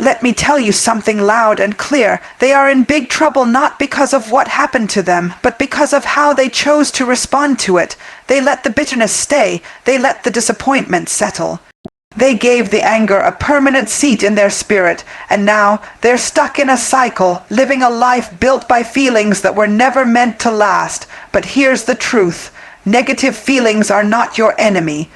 Let me tell you something loud and clear. They are in big trouble not because of what happened to them, but because of how they chose to respond to it. They let the bitterness stay. They let the disappointment settle. They gave the anger a permanent seat in their spirit, and now they're stuck in a cycle, living a life built by feelings that were never meant to last. But here's the truth. Negative feelings are not your enemy.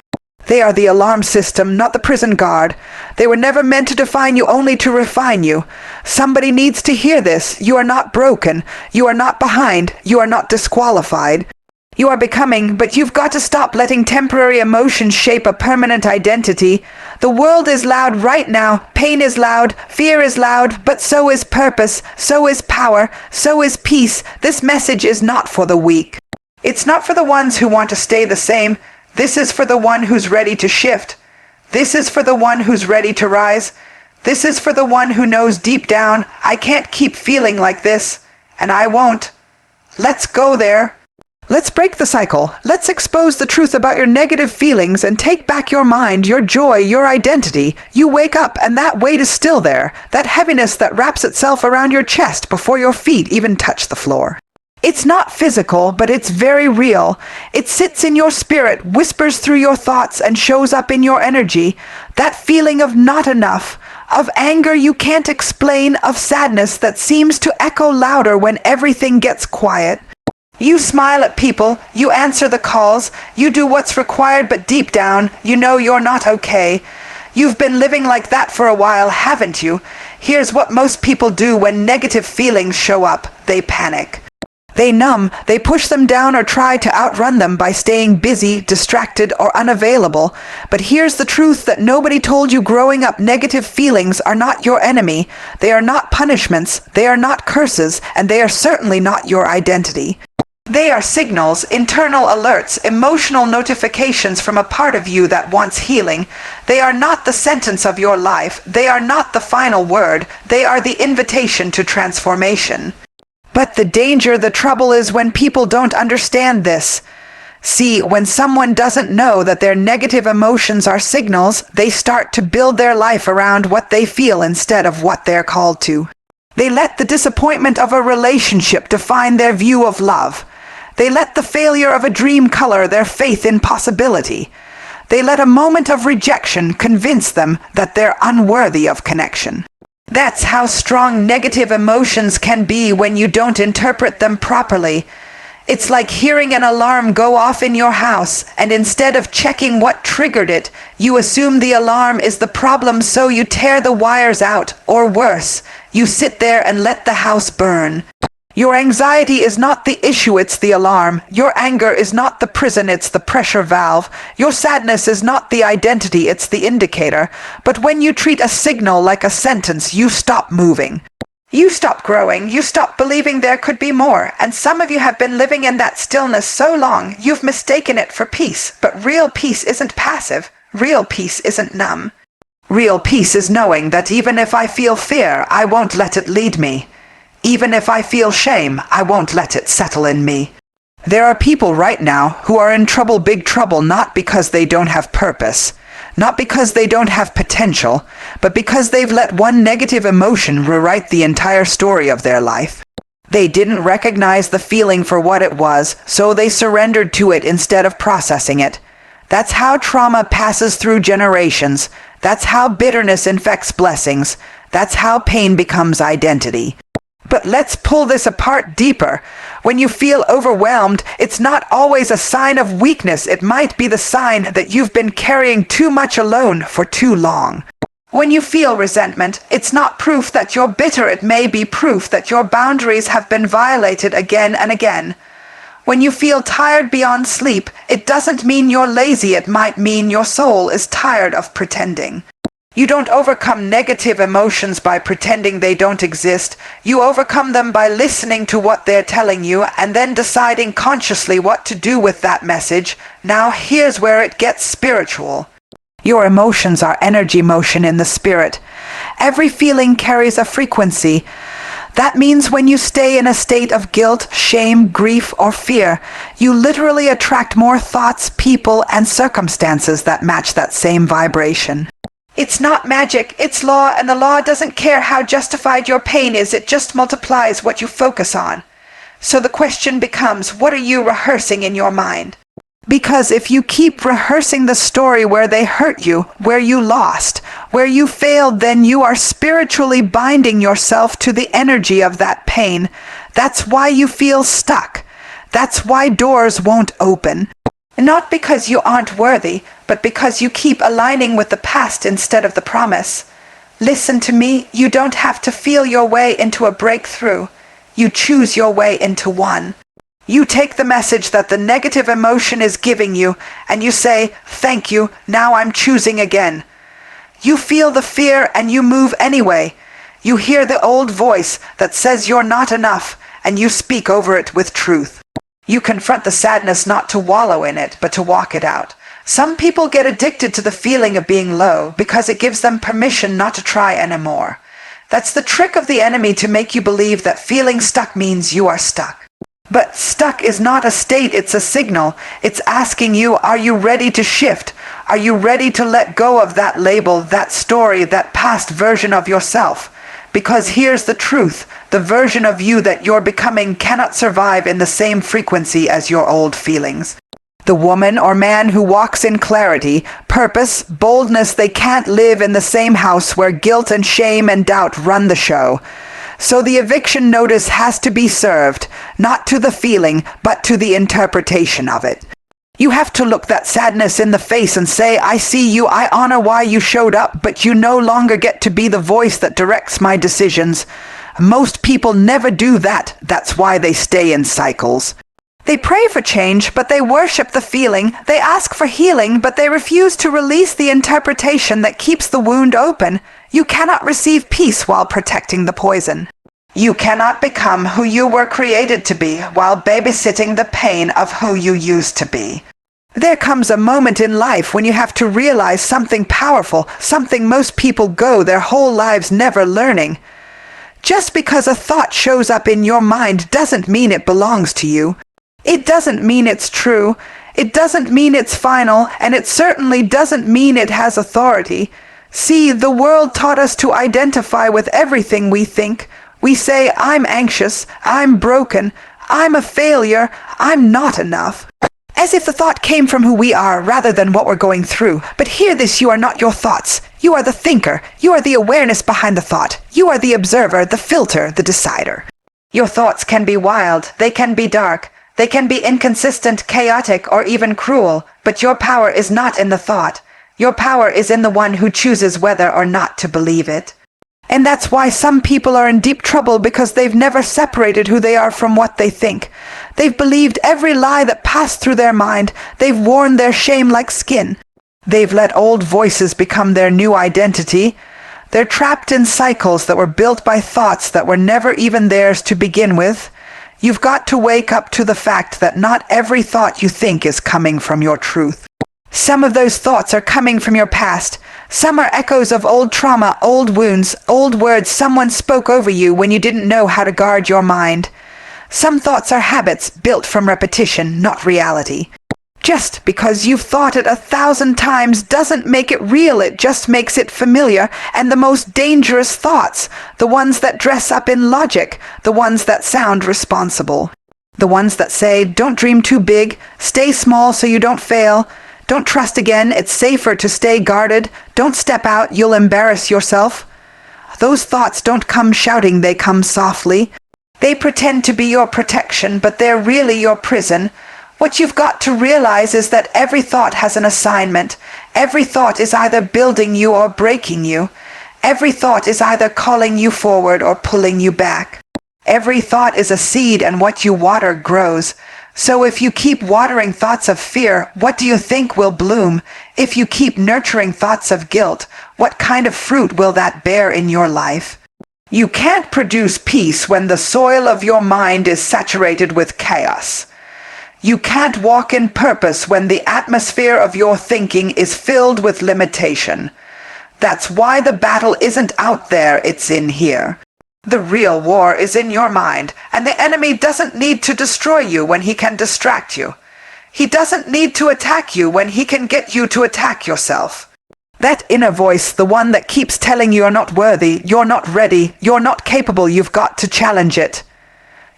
They are the alarm system, not the prison guard. They were never meant to define you, only to refine you. Somebody needs to hear this. You are not broken. You are not behind. You are not disqualified. You are becoming, but you've got to stop letting temporary emotions shape a permanent identity. The world is loud right now. Pain is loud. Fear is loud. But so is purpose. So is power. So is peace. This message is not for the weak. It's not for the ones who want to stay the same. This is for the one who's ready to shift. This is for the one who's ready to rise. This is for the one who knows deep down, I can't keep feeling like this, and I won't. Let's go there. Let's break the cycle. Let's expose the truth about your negative feelings and take back your mind, your joy, your identity. You wake up and that weight is still there, that heaviness that wraps itself around your chest before your feet even touch the floor. It's not physical, but it's very real. It sits in your spirit, whispers through your thoughts, and shows up in your energy. That feeling of not enough, of anger you can't explain, of sadness that seems to echo louder when everything gets quiet. You smile at people, you answer the calls, you do what's required, but deep down, you know you're not okay. You've been living like that for a while, haven't you? Here's what most people do when negative feelings show up. They panic. They numb, they push them down or try to outrun them by staying busy, distracted, or unavailable. But here's the truth that nobody told you growing up. Negative feelings are not your enemy. They are not punishments, they are not curses, and they are certainly not your identity. They are signals, internal alerts, emotional notifications from a part of you that wants healing. They are not the sentence of your life. They are not the final word. They are the invitation to transformation. But the danger, the trouble is when people don't understand this. See, when someone doesn't know that their negative emotions are signals, they start to build their life around what they feel instead of what they're called to. They let the disappointment of a relationship define their view of love. They let the failure of a dream color their faith in possibility. They let a moment of rejection convince them that they're unworthy of connection. That's how strong negative emotions can be when you don't interpret them properly. It's like hearing an alarm go off in your house, and instead of checking what triggered it, you assume the alarm is the problem, so you tear the wires out, or worse, you sit there and let the house burn. Your anxiety is not the issue, it's the alarm. Your anger is not the prison, it's the pressure valve. Your sadness is not the identity, it's the indicator. But when you treat a signal like a sentence, you stop moving. You stop growing, you stop believing there could be more, and some of you have been living in that stillness so long, you've mistaken it for peace. But real peace isn't passive. Real peace isn't numb. Real peace is knowing that even if I feel fear, I won't let it lead me. Even if I feel shame, I won't let it settle in me. There are people right now who are in trouble, big trouble, not because they don't have purpose, not because they don't have potential, but because they've let one negative emotion rewrite the entire story of their life. They didn't recognize the feeling for what it was, so they surrendered to it instead of processing it. That's how trauma passes through generations. That's how bitterness infects blessings. That's how pain becomes identity. But let's pull this apart deeper. When you feel overwhelmed, it's not always a sign of weakness. It might be the sign that you've been carrying too much alone for too long. When you feel resentment, it's not proof that you're bitter. It may be proof that your boundaries have been violated again and again. When you feel tired beyond sleep, it doesn't mean you're lazy. It might mean your soul is tired of pretending. You don't overcome negative emotions by pretending they don't exist. You overcome them by listening to what they're telling you and then deciding consciously what to do with that message. Now here's where it gets spiritual. Your emotions are energy motion in the spirit. Every feeling carries a frequency. That means when you stay in a state of guilt, shame, grief, or fear, you literally attract more thoughts, people, and circumstances that match that same vibration. It's not magic, it's law, and the law doesn't care how justified your pain is, it just multiplies what you focus on. So the question becomes, what are you rehearsing in your mind? Because if you keep rehearsing the story where they hurt you, where you lost, where you failed, then you are spiritually binding yourself to the energy of that pain. That's why you feel stuck. That's why doors won't open. Not because you aren't worthy, but because you keep aligning with the past instead of the promise. Listen to me, you don't have to feel your way into a breakthrough. You choose your way into one. You take the message that the negative emotion is giving you, and you say, "Thank you, now I'm choosing again." You feel the fear and you move anyway. You hear the old voice that says you're not enough, and you speak over it with truth. You confront the sadness not to wallow in it, but to walk it out. Some people get addicted to the feeling of being low because it gives them permission not to try anymore. That's the trick of the enemy, to make you believe that feeling stuck means you are stuck. But stuck is not a state, it's a signal. It's asking you, are you ready to shift? Are you ready to let go of that label, that story, that past version of yourself? Because here's the truth, the version of you that you're becoming cannot survive in the same frequency as your old feelings. The woman or man who walks in clarity, purpose, boldness, they can't live in the same house where guilt and shame and doubt run the show. So the eviction notice has to be served, not to the feeling, but to the interpretation of it. You have to look that sadness in the face and say, "I see you, I honor why you showed up, but you no longer get to be the voice that directs my decisions." Most people never do that. That's why they stay in cycles. They pray for change, but they worship the feeling. They ask for healing, but they refuse to release the interpretation that keeps the wound open. You cannot receive peace while protecting the poison. You cannot become who you were created to be while babysitting the pain of who you used to be. There comes a moment in life when you have to realize something powerful, something most people go their whole lives never learning. Just because a thought shows up in your mind doesn't mean it belongs to you. It doesn't mean it's true. It doesn't mean it's final, and it certainly doesn't mean it has authority. See, the world taught us to identify with everything we think. We say, "I'm anxious, I'm broken, I'm a failure, I'm not enough." As if the thought came from who we are rather than what we're going through. But hear this, you are not your thoughts. You are the thinker. You are the awareness behind the thought. You are the observer, the filter, the decider. Your thoughts can be wild. They can be dark. They can be inconsistent, chaotic, or even cruel. But your power is not in the thought. Your power is in the one who chooses whether or not to believe it. And that's why some people are in deep trouble, because they've never separated who they are from what they think. They've believed every lie that passed through their mind. They've worn their shame like skin. They've let old voices become their new identity. They're trapped in cycles that were built by thoughts that were never even theirs to begin with. You've got to wake up to the fact that not every thought you think is coming from your truth. Some of those thoughts are coming from your past. Some are echoes of old trauma, old wounds, old words someone spoke over you when you didn't know how to guard your mind. Some thoughts are habits built from repetition, not reality. Just because you've thought it 1,000 times doesn't make it real, it just makes it familiar. And the most dangerous thoughts, the ones that dress up in logic, the ones that sound responsible. The ones that say, "Don't dream too big, stay small so you don't fail. Don't trust again, it's safer to stay guarded. Don't step out, you'll embarrass yourself." Those thoughts don't come shouting, they come softly. They pretend to be your protection, but they're really your prison. What you've got to realize is that every thought has an assignment. Every thought is either building you or breaking you. Every thought is either calling you forward or pulling you back. Every thought is a seed, and what you water grows. So if you keep watering thoughts of fear, what do you think will bloom? If you keep nurturing thoughts of guilt, what kind of fruit will that bear in your life? You can't produce peace when the soil of your mind is saturated with chaos. You can't walk in purpose when the atmosphere of your thinking is filled with limitation. That's why the battle isn't out there, it's in here. The real war is in your mind, and the enemy doesn't need to destroy you when he can distract you. He doesn't need to attack you when he can get you to attack yourself. That inner voice, the one that keeps telling you you're not worthy, you're not ready, you're not capable, you've got to challenge it.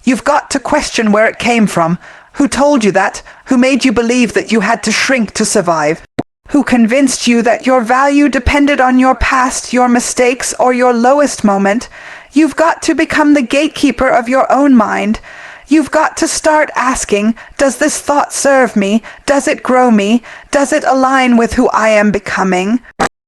You've got to question where it came from, who told you that, who made you believe that you had to shrink to survive, who convinced you that your value depended on your past, your mistakes, or your lowest moment. You've got to become the gatekeeper of your own mind. You've got to start asking, does this thought serve me? Does it grow me? Does it align with who I am becoming?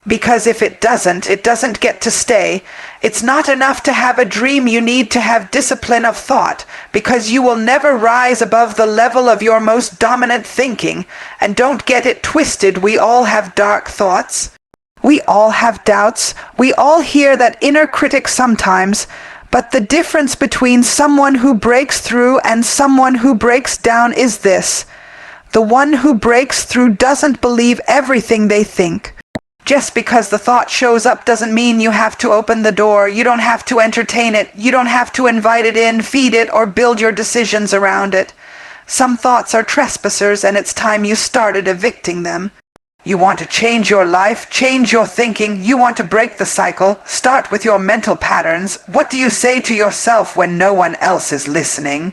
Because if it doesn't get to stay. It's not enough to have a dream, you need to have discipline of thought, because you will never rise above the level of your most dominant thinking. And don't get it twisted, we all have dark thoughts. We all have doubts. We all hear that inner critic sometimes. But the difference between someone who breaks through and someone who breaks down is this. The one who breaks through doesn't believe everything they think. Just because the thought shows up doesn't mean you have to open the door. You don't have to entertain it. You don't have to invite it in, feed it, or build your decisions around it. Some thoughts are trespassers, and it's time you started evicting them. You want to change your life, change your thinking, you want to break the cycle, start with your mental patterns. What do you say to yourself when no one else is listening?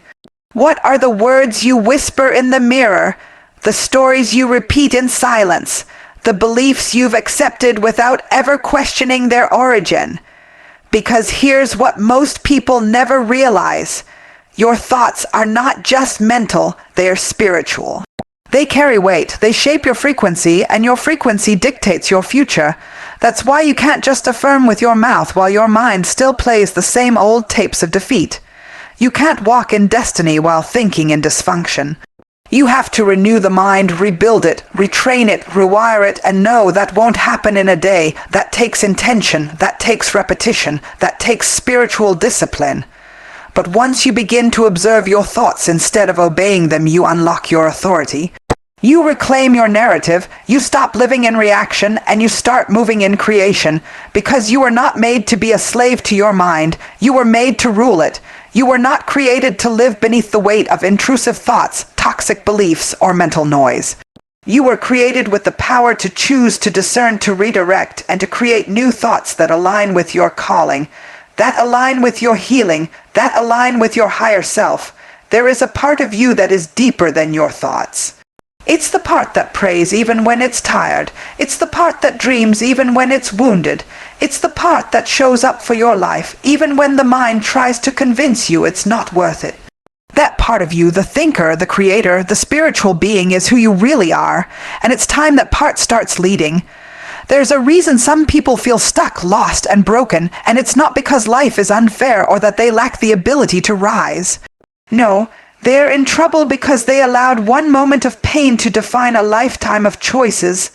What are the words you whisper in the mirror, the stories you repeat in silence, the beliefs you've accepted without ever questioning their origin? Because here's what most people never realize. Your thoughts are not just mental, they're spiritual. They carry weight, they shape your frequency, and your frequency dictates your future. That's why you can't just affirm with your mouth while your mind still plays the same old tapes of defeat. You can't walk in destiny while thinking in dysfunction. You have to renew the mind, rebuild it, retrain it, rewire it, and know that won't happen in a day. That takes intention, that takes repetition, that takes spiritual discipline. But once you begin to observe your thoughts instead of obeying them, you unlock your authority. You reclaim your narrative, you stop living in reaction, and you start moving in creation. Because you were not made to be a slave to your mind, you were made to rule it. You were not created to live beneath the weight of intrusive thoughts, toxic beliefs, or mental noise. You were created with the power to choose, to discern, to redirect, and to create new thoughts that align with your calling, that align with your healing, that align with your higher self. There is a part of you that is deeper than your thoughts. It's the part that prays even when it's tired. It's the part that dreams even when it's wounded. It's the part that shows up for your life even when the mind tries to convince you it's not worth it. That part of you, the thinker, the creator, the spiritual being, is who you really are, and it's time that part starts leading. There's a reason some people feel stuck, lost, and broken, and it's not because life is unfair or that they lack the ability to rise. No, they're in trouble because they allowed one moment of pain to define a lifetime of choices.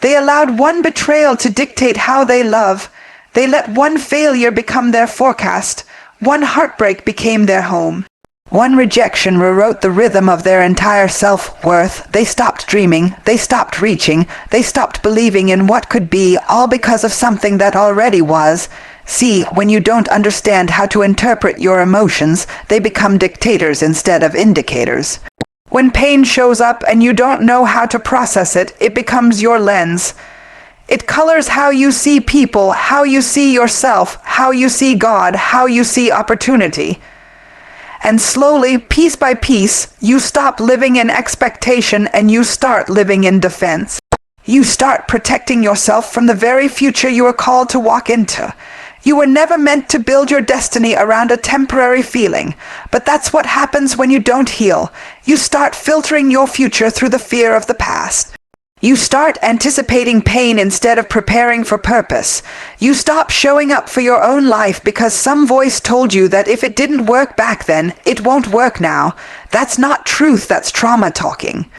They allowed one betrayal to dictate how they love. They let one failure become their forecast. One heartbreak became their home. One rejection rewrote the rhythm of their entire self-worth. They stopped dreaming, they stopped reaching, they stopped believing in what could be, all because of something that already was. See, when you don't understand how to interpret your emotions, they become dictators instead of indicators. When pain shows up and you don't know how to process it, it becomes your lens. It colors how you see people, how you see yourself, how you see God, how you see opportunity. And slowly, piece by piece, you stop living in expectation and you start living in defense. You start protecting yourself from the very future you were called to walk into. You were never meant to build your destiny around a temporary feeling, but that's what happens when you don't heal. You start filtering your future through the fear of the past. You start anticipating pain instead of preparing for purpose. You stop showing up for your own life because some voice told you that if it didn't work back then, it won't work now. That's not truth, that's trauma talking.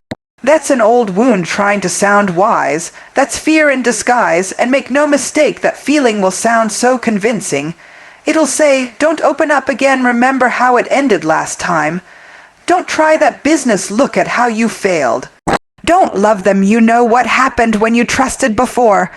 That's an old wound trying to sound wise. That's fear in disguise, and make no mistake that feeling will sound so convincing. It'll say, don't open up again, remember how it ended last time. Don't try that business, look at how you failed. Don't love them, you know what happened when you trusted before.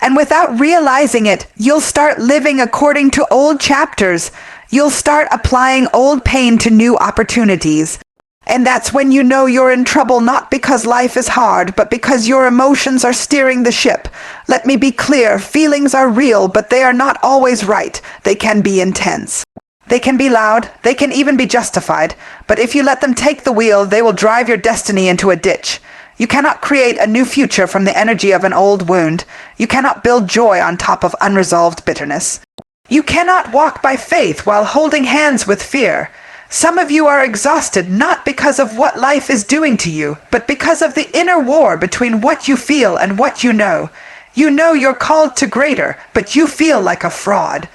And without realizing it, you'll start living according to old chapters. You'll start applying old pain to new opportunities. And that's when you know you're in trouble, not because life is hard, but because your emotions are steering the ship. Let me be clear, feelings are real, but they are not always right. They can be intense. They can be loud, they can even be justified, but if you let them take the wheel, they will drive your destiny into a ditch. You cannot create a new future from the energy of an old wound. You cannot build joy on top of unresolved bitterness. You cannot walk by faith while holding hands with fear. Some of you are exhausted not because of what life is doing to you, but because of the inner war between what you feel and what you know. You know you're called to greater, but you feel like a fraud.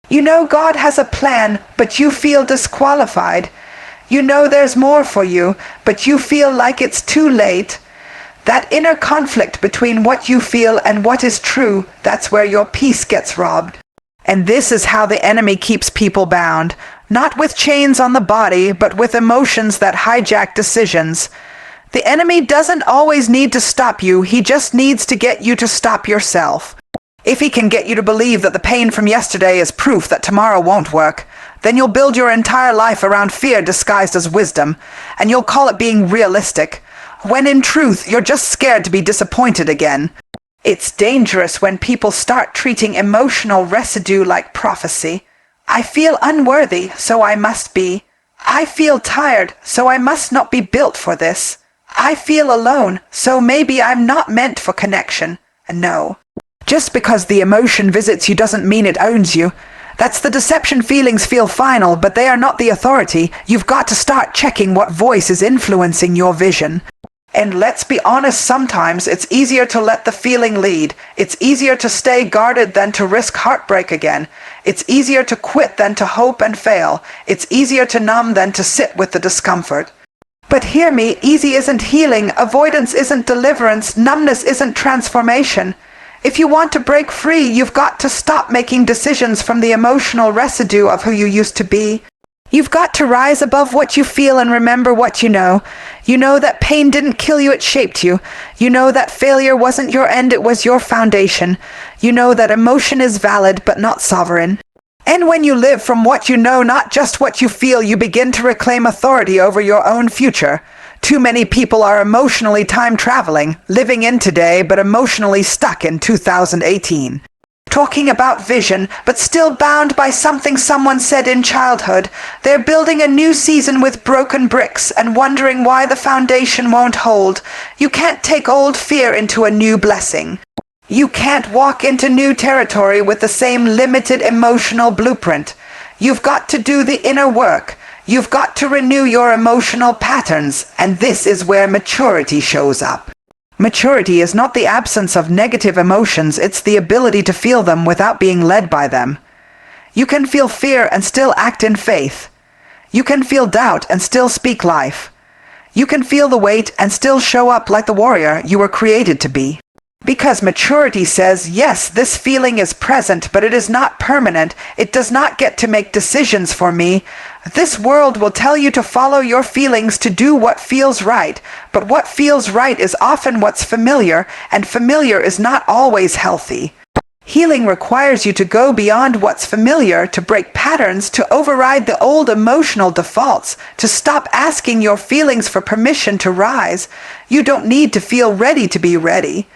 You know God has a plan, but you feel disqualified. You know there's more for you, but you feel like it's too late. That inner conflict between what you feel and what is true, that's where your peace gets robbed. And this is how the enemy keeps people bound, not with chains on the body, but with emotions that hijack decisions. The enemy doesn't always need to stop you, he just needs to get you to stop yourself. If he can get you to believe that the pain from yesterday is proof that tomorrow won't work, then you'll build your entire life around fear disguised as wisdom, and you'll call it being realistic, when in truth you're just scared to be disappointed again. It's dangerous when people start treating emotional residue like prophecy. I feel unworthy, so I must be. I feel tired, so I must not be built for this. I feel alone, so maybe I'm not meant for connection. No. Just because the emotion visits you doesn't mean it owns you. That's the deception. Feelings feel final, but they are not the authority. You've got to start checking what voice is influencing your vision. And let's be honest, sometimes it's easier to let the feeling lead. It's easier to stay guarded than to risk heartbreak again. It's easier to quit than to hope and fail. It's easier to numb than to sit with the discomfort. But hear me, easy isn't healing, avoidance isn't deliverance, numbness isn't transformation. If you want to break free, you've got to stop making decisions from the emotional residue of who you used to be. You've got to rise above what you feel and remember what you know. You know that pain didn't kill you, it shaped you. You know that failure wasn't your end, it was your foundation. You know that emotion is valid but not sovereign. And when you live from what you know, not just what you feel, you begin to reclaim authority over your own future. Too many people are emotionally time traveling, living in today but emotionally stuck in 2018. Talking about vision, but still bound by something someone said in childhood. They're building a new season with broken bricks and wondering why the foundation won't hold. You can't take old fear into a new blessing. You can't walk into new territory with the same limited emotional blueprint. You've got to do the inner work. You've got to renew your emotional patterns, and this is where maturity shows up. Maturity is not the absence of negative emotions, it's the ability to feel them without being led by them. You can feel fear and still act in faith. You can feel doubt and still speak life. You can feel the weight and still show up like the warrior you were created to be. Because maturity says, yes, this feeling is present, but it is not permanent. It does not get to make decisions for me. This world will tell you to follow your feelings, to do what feels right. But what feels right is often what's familiar, and familiar is not always healthy. Healing requires you to go beyond what's familiar, to break patterns, to override the old emotional defaults, to stop asking your feelings for permission to rise. You don't need to feel ready to be ready.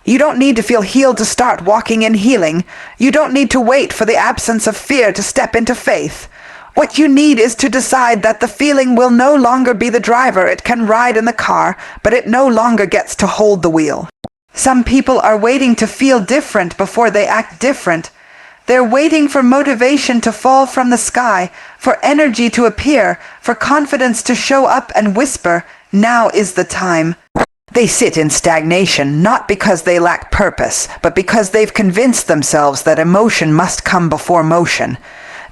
You don't need to feel healed to start walking in healing. You don't need to wait for the absence of fear to step into faith. What you need is to decide that the feeling will no longer be the driver. It can ride in the car, but it no longer gets to hold the wheel. Some people are waiting to feel different before they act different. They're waiting for motivation to fall from the sky, for energy to appear, for confidence to show up and whisper, "Now is the time." They sit in stagnation, not because they lack purpose, but because they've convinced themselves that emotion must come before motion.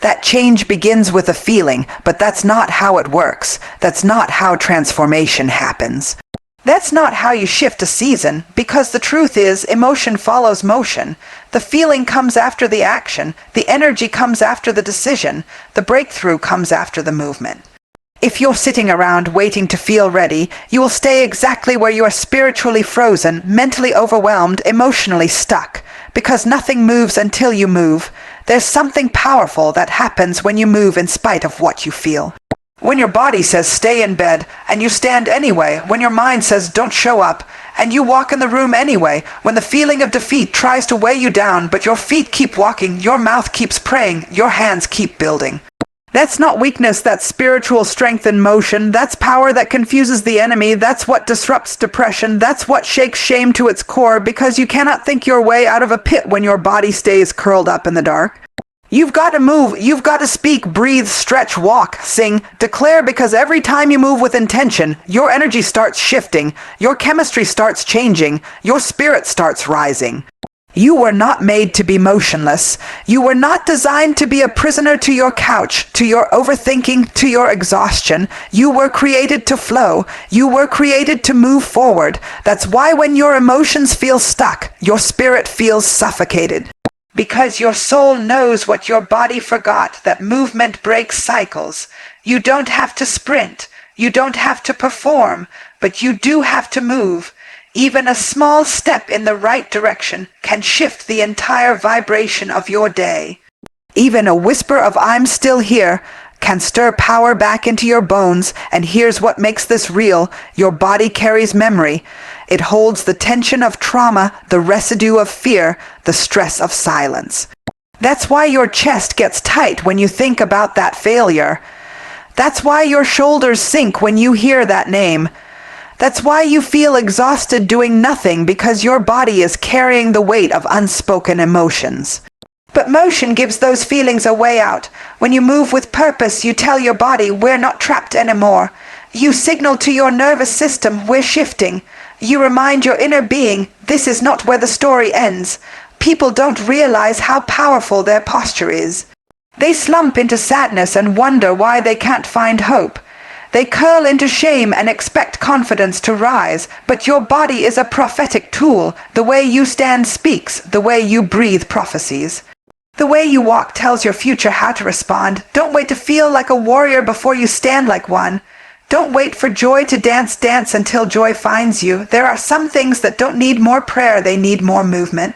That change begins with a feeling, but that's not how it works. That's not how transformation happens. That's not how you shift a season, because the truth is, emotion follows motion. The feeling comes after the action. The energy comes after the decision. The breakthrough comes after the movement. If you're sitting around waiting to feel ready, you will stay exactly where you are, spiritually frozen, mentally overwhelmed, emotionally stuck, because nothing moves until you move. There's something powerful that happens when you move in spite of what you feel. When your body says stay in bed, and you stand anyway, when your mind says don't show up, and you walk in the room anyway, when the feeling of defeat tries to weigh you down, but your feet keep walking, your mouth keeps praying, your hands keep building. That's not weakness, that's spiritual strength in motion. That's power that confuses the enemy. That's what disrupts depression. That's what shakes shame to its core, because you cannot think your way out of a pit when your body stays curled up in the dark. You've got to move, you've got to speak, breathe, stretch, walk, sing, declare, because every time you move with intention, your energy starts shifting, your chemistry starts changing, your spirit starts rising. You were not made to be motionless. You were not designed to be a prisoner to your couch, to your overthinking, to your exhaustion. You were created to flow. You were created to move forward. That's why when your emotions feel stuck, your spirit feels suffocated. Because your soul knows what your body forgot, that movement breaks cycles. You don't have to sprint. You don't have to perform, but you do have to move. Even a small step in the right direction can shift the entire vibration of your day. Even a whisper of "I'm still here" can stir power back into your bones, and here's what makes this real. Your body carries memory. It holds the tension of trauma, the residue of fear, the stress of silence. That's why your chest gets tight when you think about that failure. That's why your shoulders sink when you hear that name. That's why you feel exhausted doing nothing, because your body is carrying the weight of unspoken emotions. But motion gives those feelings a way out. When you move with purpose, you tell your body, we're not trapped anymore. You signal to your nervous system, we're shifting. You remind your inner being, this is not where the story ends. People don't realize how powerful their posture is. They slump into sadness and wonder why they can't find hope. They curl into shame and expect confidence to rise, but your body is a prophetic tool. The way you stand speaks, the way you breathe prophesies. The way you walk tells your future how to respond. Don't wait to feel like a warrior before you stand like one. Don't wait for joy to dance until joy finds you. There are some things that don't need more prayer, they need more movement.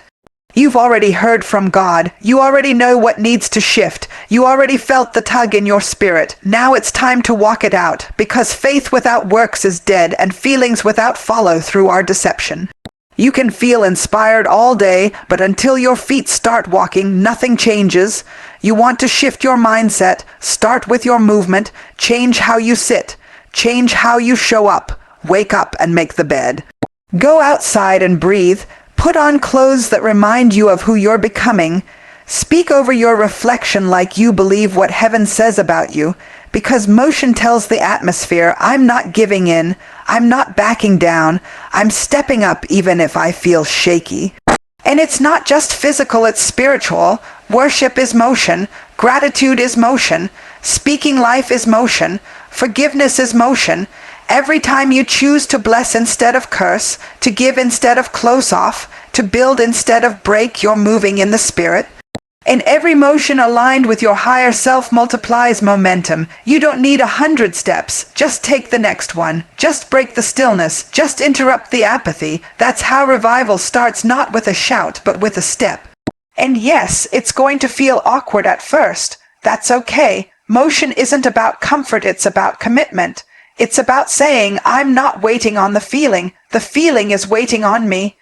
You've already heard from God. You already know what needs to shift. You already felt the tug in your spirit. Now it's time to walk it out, because faith without works is dead, and feelings without follow through our deception. You can feel inspired all day, but until your feet start walking, nothing changes. You want to shift your mindset. Start with your movement. Change how you sit. Change how you show up. Wake up and make the bed. Go outside and breathe. Put on clothes that remind you of who you're becoming. Speak over your reflection like you believe what heaven says about you, because motion tells the atmosphere, I'm not giving in, I'm not backing down, I'm stepping up even if I feel shaky. And it's not just physical, it's spiritual. Worship is motion, gratitude is motion, speaking life is motion, forgiveness is motion. Every time you choose to bless instead of curse, to give instead of close off, to build instead of break, you're moving in the spirit. And every motion aligned with your higher self multiplies momentum. You don't need 100 steps. Just take the next one. Just break the stillness. Just interrupt the apathy. That's how revival starts, not with a shout, but with a step. And yes, it's going to feel awkward at first. That's okay. Motion isn't about comfort, it's about commitment. It's about saying, I'm not waiting on the feeling is waiting on me.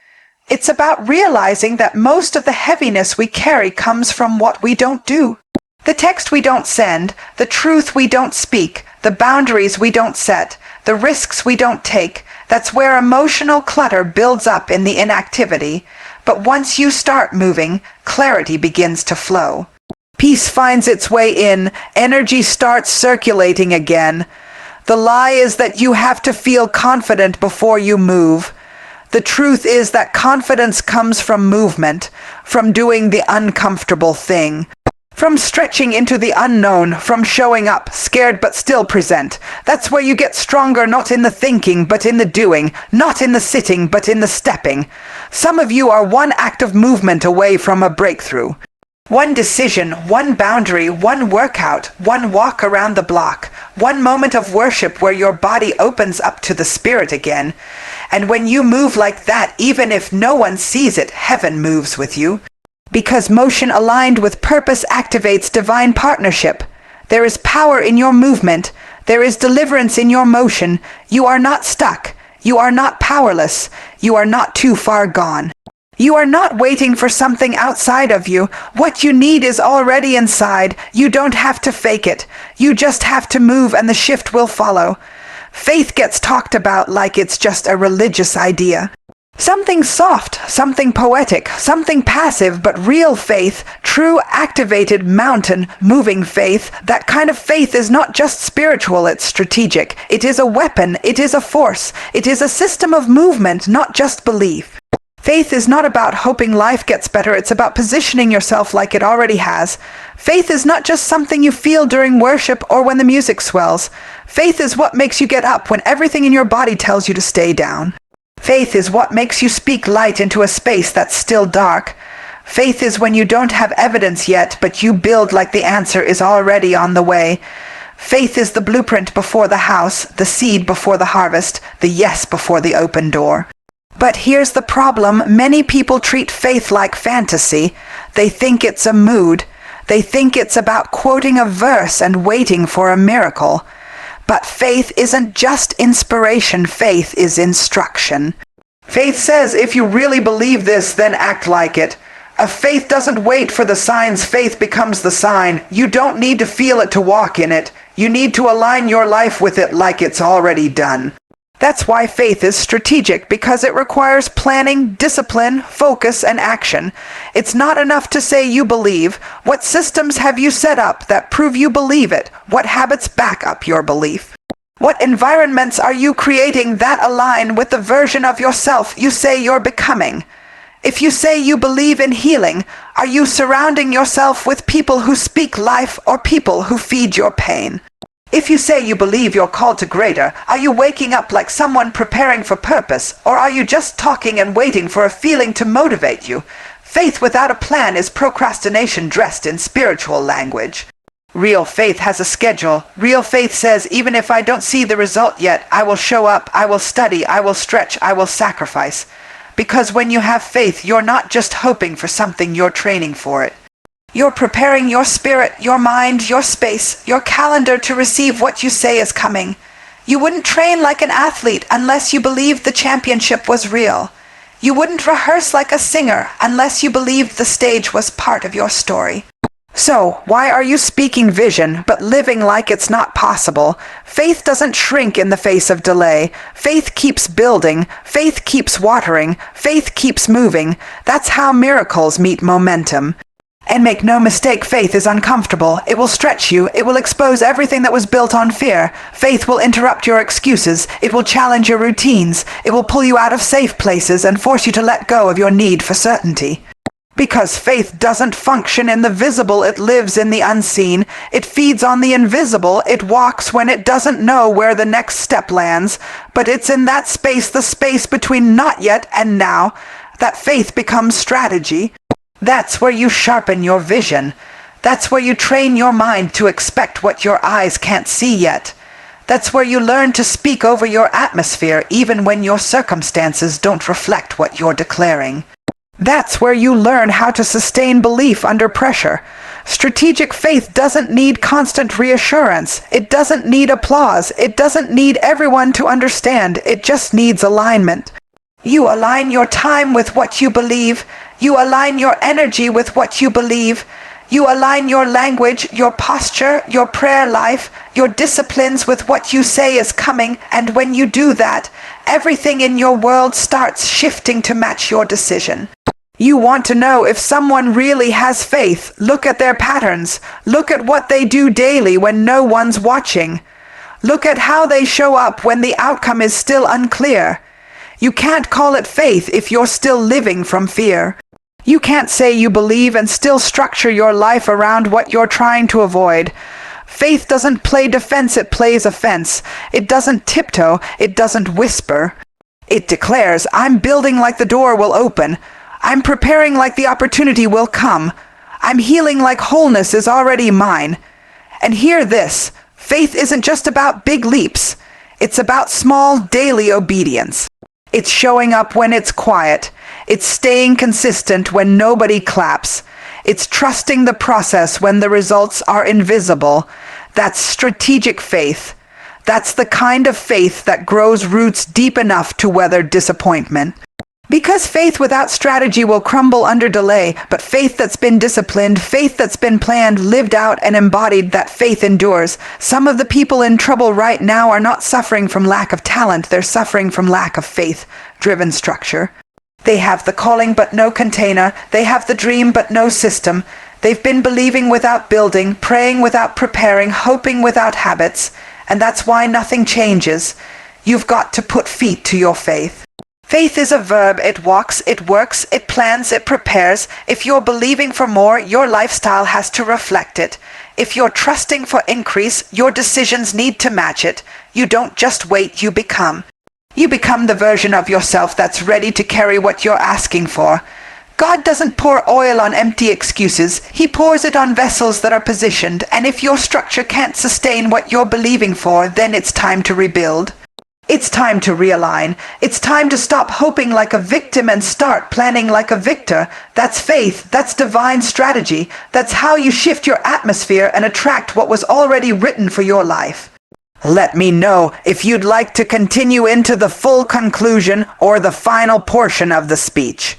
It's about realizing that most of the heaviness we carry comes from what we don't do. The text we don't send, the truth we don't speak, the boundaries we don't set, the risks we don't take. That's where emotional clutter builds up in the inactivity. But once you start moving, clarity begins to flow. Peace finds its way in, energy starts circulating again. The lie is that you have to feel confident before you move. The truth is that confidence comes from movement, from doing the uncomfortable thing, from stretching into the unknown, from showing up, scared but still present. That's where you get stronger, not in the thinking, but in the doing, not in the sitting, but in the stepping. Some of you are one act of movement away from a breakthrough. One decision, one boundary, one workout, one walk around the block, one moment of worship where your body opens up to the spirit again. And when you move like that, even if no one sees it, heaven moves with you. Because motion aligned with purpose activates divine partnership. There is power in your movement. There is deliverance in your motion. You are not stuck. You are not powerless. You are not too far gone. You are not waiting for something outside of you. What you need is already inside. You don't have to fake it. You just have to move and the shift will follow. Faith gets talked about like it's just a religious idea. Something soft, something poetic, something passive, but real faith, true activated mountain moving faith, that kind of faith is not just spiritual, it's strategic. It is a weapon, it is a force, it is a system of movement, not just belief. Faith is not about hoping life gets better, it's about positioning yourself like it already has. Faith is not just something you feel during worship or when the music swells. Faith is what makes you get up when everything in your body tells you to stay down. Faith is what makes you speak light into a space that's still dark. Faith is when you don't have evidence yet, but you build like the answer is already on the way. Faith is the blueprint before the house, the seed before the harvest, the yes before the open door. But here's the problem. Many people treat faith like fantasy. They think it's a mood. They think it's about quoting a verse and waiting for a miracle. But faith isn't just inspiration. Faith is instruction. Faith says, if you really believe this, then act like it. A faith doesn't wait for the signs. Faith becomes the sign. You don't need to feel it to walk in it. You need to align your life with it like it's already done. That's why faith is strategic, because it requires planning, discipline, focus, and action. It's not enough to say you believe. What systems have you set up that prove you believe it? What habits back up your belief? What environments are you creating that align with the version of yourself you say you're becoming? If you say you believe in healing, are you surrounding yourself with people who speak life or people who feed your pain? If you say you believe you're called to greater, are you waking up like someone preparing for purpose, or are you just talking and waiting for a feeling to motivate you? Faith without a plan is procrastination dressed in spiritual language. Real faith has a schedule. Real faith says, even if I don't see the result yet, I will show up, I will study, I will stretch, I will sacrifice. Because when you have faith, you're not just hoping for something, you're training for it. You're preparing your spirit, your mind, your space, your calendar to receive what you say is coming. You wouldn't train like an athlete unless you believed the championship was real. You wouldn't rehearse like a singer unless you believed the stage was part of your story. So, why are you speaking vision but living like it's not possible? Faith doesn't shrink in the face of delay. Faith keeps building. Faith keeps watering. Faith keeps moving. That's how miracles meet momentum. And make no mistake, faith is uncomfortable. It will stretch you. It will expose everything that was built on fear. Faith will interrupt your excuses. It will challenge your routines. It will pull you out of safe places and force you to let go of your need for certainty. Because faith doesn't function in the visible, it lives in the unseen. It feeds on the invisible. It walks when it doesn't know where the next step lands. But it's in that space, the space between not yet and now, that faith becomes strategy. That's where you sharpen your vision. That's where you train your mind to expect what your eyes can't see yet. That's where you learn to speak over your atmosphere even when your circumstances don't reflect what you're declaring. That's where you learn how to sustain belief under pressure. Strategic faith doesn't need constant reassurance. It doesn't need applause. It doesn't need everyone to understand. It just needs alignment. You align your time with what you believe. You align your energy with what you believe. You align your language, your posture, your prayer life, your disciplines with what you say is coming. And when you do that, everything in your world starts shifting to match your decision. You want to know if someone really has faith. Look at their patterns. Look at what they do daily when no one's watching. Look at how they show up when the outcome is still unclear. You can't call it faith if you're still living from fear. You can't say you believe and still structure your life around what you're trying to avoid. Faith doesn't play defense, it plays offense. It doesn't tiptoe, it doesn't whisper. It declares, I'm building like the door will open. I'm preparing like the opportunity will come. I'm healing like wholeness is already mine. And hear this, faith isn't just about big leaps. It's about small daily obedience. It's showing up when it's quiet. It's staying consistent when nobody claps. It's trusting the process when the results are invisible. That's strategic faith. That's the kind of faith that grows roots deep enough to weather disappointment. Because faith without strategy will crumble under delay, but faith that's been disciplined, faith that's been planned, lived out, and embodied, that faith endures. Some of the people in trouble right now are not suffering from lack of talent, they're suffering from lack of faith-driven structure. They have the calling but no container, they have the dream but no system. They've been believing without building, praying without preparing, hoping without habits, and that's why nothing changes. You've got to put feet to your faith. Faith is a verb. It walks, it works, it plans, it prepares. If you're believing for more, your lifestyle has to reflect it. If you're trusting for increase, your decisions need to match it. You don't just wait, you become. You become the version of yourself that's ready to carry what you're asking for. God doesn't pour oil on empty excuses. He pours it on vessels that are positioned, and if your structure can't sustain what you're believing for, then it's time to rebuild. It's time to realign. It's time to stop hoping like a victim and start planning like a victor. That's faith. That's divine strategy. That's how you shift your atmosphere and attract what was already written for your life. Let me know if you'd like to continue into the full conclusion or the final portion of the speech.